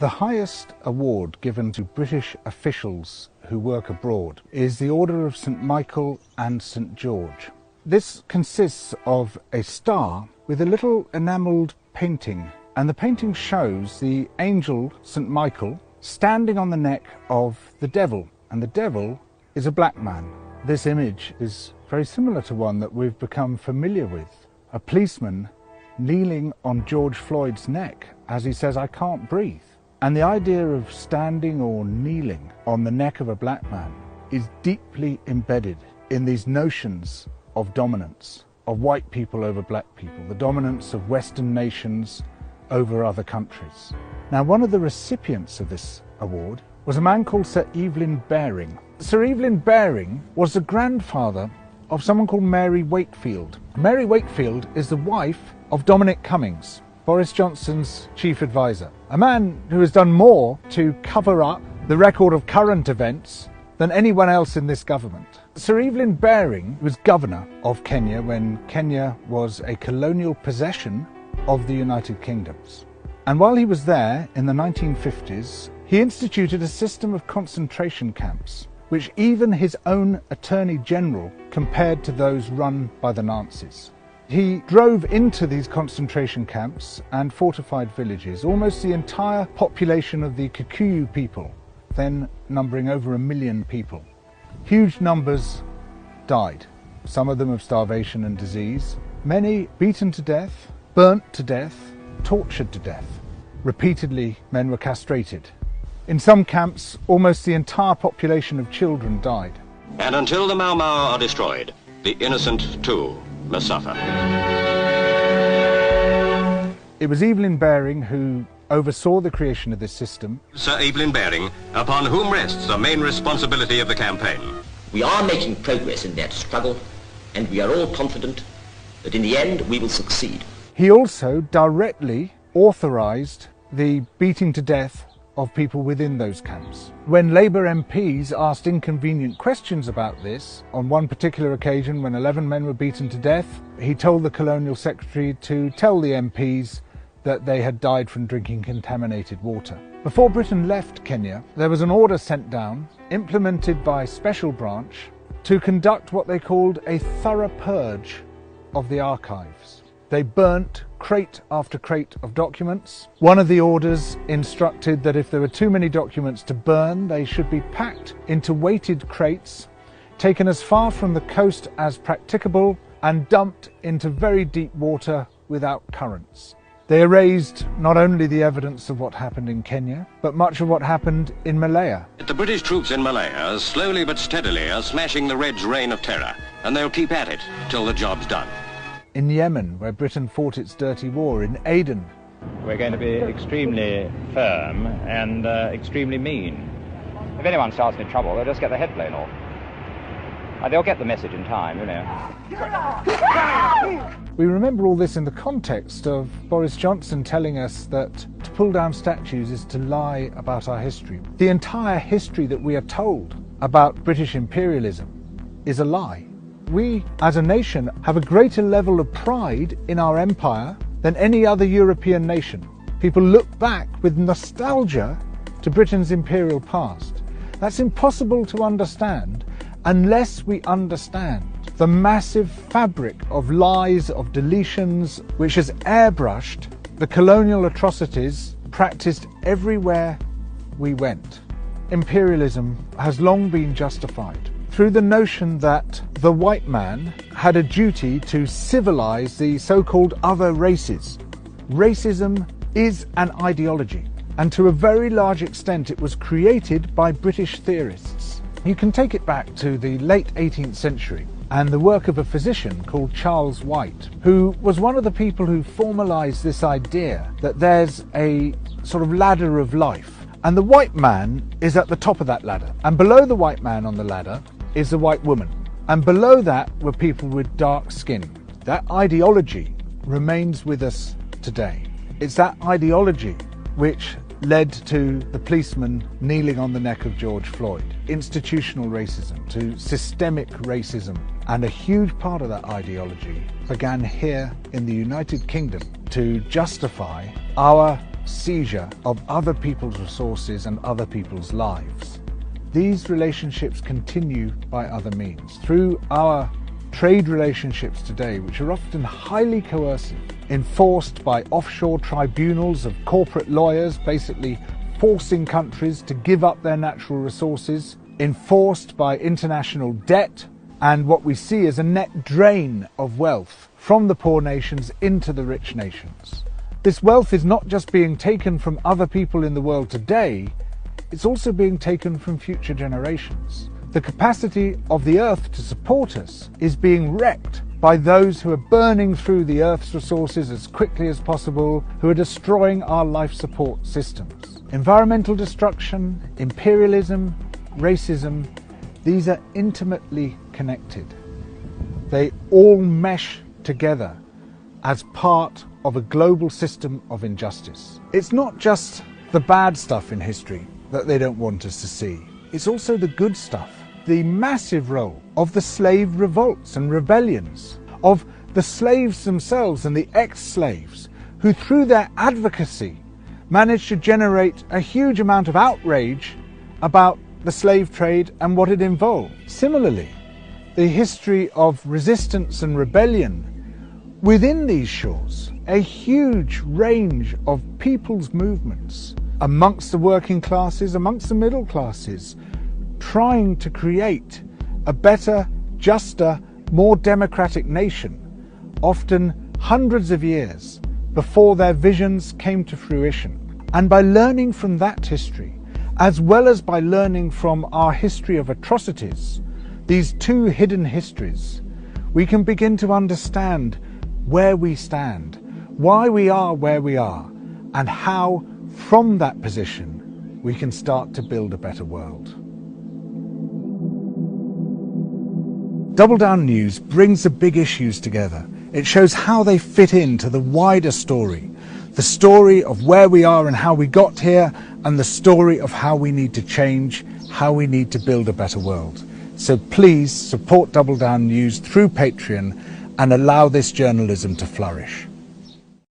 The highest award given to British officials who work abroad is the Order of St. Michael and St. George. This consists of a star with a little enamelled painting, and the painting shows the angel St. Michael standing on the neck of the devil, and the devil is a black man. This image is very similar to one that we've become familiar with. A policeman kneeling on George Floyd's neck as he says, "I can't breathe." And the idea of standing or kneeling on the neck of a black man is deeply embedded in these notions of dominance, of white people over black people, the dominance of Western nations over other countries. Now, one of the recipients of this award was a man called Sir Evelyn Baring. Sir Evelyn Baring was the grandfather of someone called Mary Wakefield. Mary Wakefield is the wife of Dominic Cummings, Boris Johnson's chief advisor, a man who has done more to cover up the record of current events than anyone else in this government. Sir Evelyn Baring was governor of Kenya when Kenya was a colonial possession of the United Kingdoms. And while he was there in the 1950s, he instituted a system of concentration camps, which even his own Attorney General compared to those run by the Nazis. He drove into these concentration camps and fortified villages. Almost the entire population of the Kikuyu people, then numbering over 1 million people. Huge numbers died, some of them of starvation and disease. Many beaten to death, burnt to death, tortured to death. Repeatedly, men were castrated. In some camps, almost the entire population of children died. And until the Mau Mau are destroyed, the innocent too must suffer. It was Evelyn Baring who oversaw the creation of this system. Sir Evelyn Baring, upon whom rests the main responsibility of the campaign. We are making progress in that struggle, and we are all confident that in the end we will succeed. He also directly authorised the beating to death of people within those camps. When Labour MPs asked inconvenient questions about this, on one particular occasion when 11 men were beaten to death, he told the Colonial Secretary to tell the MPs that they had died from drinking contaminated water. Before Britain left Kenya, there was an order sent down, implemented by Special Branch, to conduct what they called a thorough purge of the archives. They burnt crate after crate of documents. One of the orders instructed that if there were too many documents to burn, they should be packed into weighted crates, taken as far from the coast as practicable, and dumped into very deep water without currents. They erased not only the evidence of what happened in Kenya, but much of what happened in Malaya. The British troops in Malaya, slowly but steadily, are smashing the Red's reign of terror, and they'll keep at it till the job's done. In Yemen, where Britain fought its dirty war, in Aden. We're going to be extremely firm and extremely mean. If anyone starts any trouble, they'll just get the head blown off. They'll get the message in time, you know. We remember all this in the context of Boris Johnson telling us that to pull down statues is to lie about our history. The entire history that we are told about British imperialism is a lie. We, as a nation, have a greater level of pride in our empire than any other European nation. People look back with nostalgia to Britain's imperial past. That's impossible to understand unless we understand the massive fabric of lies, of deletions, which has airbrushed the colonial atrocities practiced everywhere we went. Imperialism has long been justified through the notion that the white man had a duty to civilize the so-called other races. Racism is an ideology, and to a very large extent it was created by British theorists. You can take it back to the late 18th century and the work of a physician called Charles White, who was one of the people who formalized this idea that there's a sort of ladder of life, and the white man is at the top of that ladder, and below the white man on the ladder is the white woman, and below that were people with dark skin. That ideology remains with us today. It's that ideology which led to the policeman kneeling on the neck of George Floyd, institutional racism, to systemic racism, and a huge part of that ideology began here in the United Kingdom to justify our seizure of other people's resources and other people's lives. These relationships continue by other means, through our trade relationships today, which are often highly coercive, enforced by offshore tribunals of corporate lawyers, basically forcing countries to give up their natural resources, enforced by international debt, and what we see is a net drain of wealth from the poor nations into the rich nations. This wealth is not just being taken from other people in the world today, it's also being taken from future generations. The capacity of the earth to support us is being wrecked by those who are burning through the earth's resources as quickly as possible, who are destroying our life support systems. Environmental destruction, imperialism, racism, these are intimately connected. They all mesh together as part of a global system of injustice. It's not just the bad stuff in history that they don't want us to see. It's also the good stuff. The massive role of the slave revolts and rebellions, of the slaves themselves and the ex-slaves, who through their advocacy managed to generate a huge amount of outrage about the slave trade and what it involved. Similarly, the history of resistance and rebellion within these shores, a huge range of people's movements amongst the working classes, amongst the middle classes, trying to create a better, juster, more democratic nation, often hundreds of years before their visions came to fruition. And by learning from that history, as well as by learning from our history of atrocities, these two hidden histories, we can begin to understand where we stand, why we are where we are, and how, from that position, we can start to build a better world. Double Down News brings the big issues together. It shows how they fit into the wider story, the story of where we are and how we got here, and the story of how we need to change, how we need to build a better world. So please support Double Down News through Patreon and allow this journalism to flourish.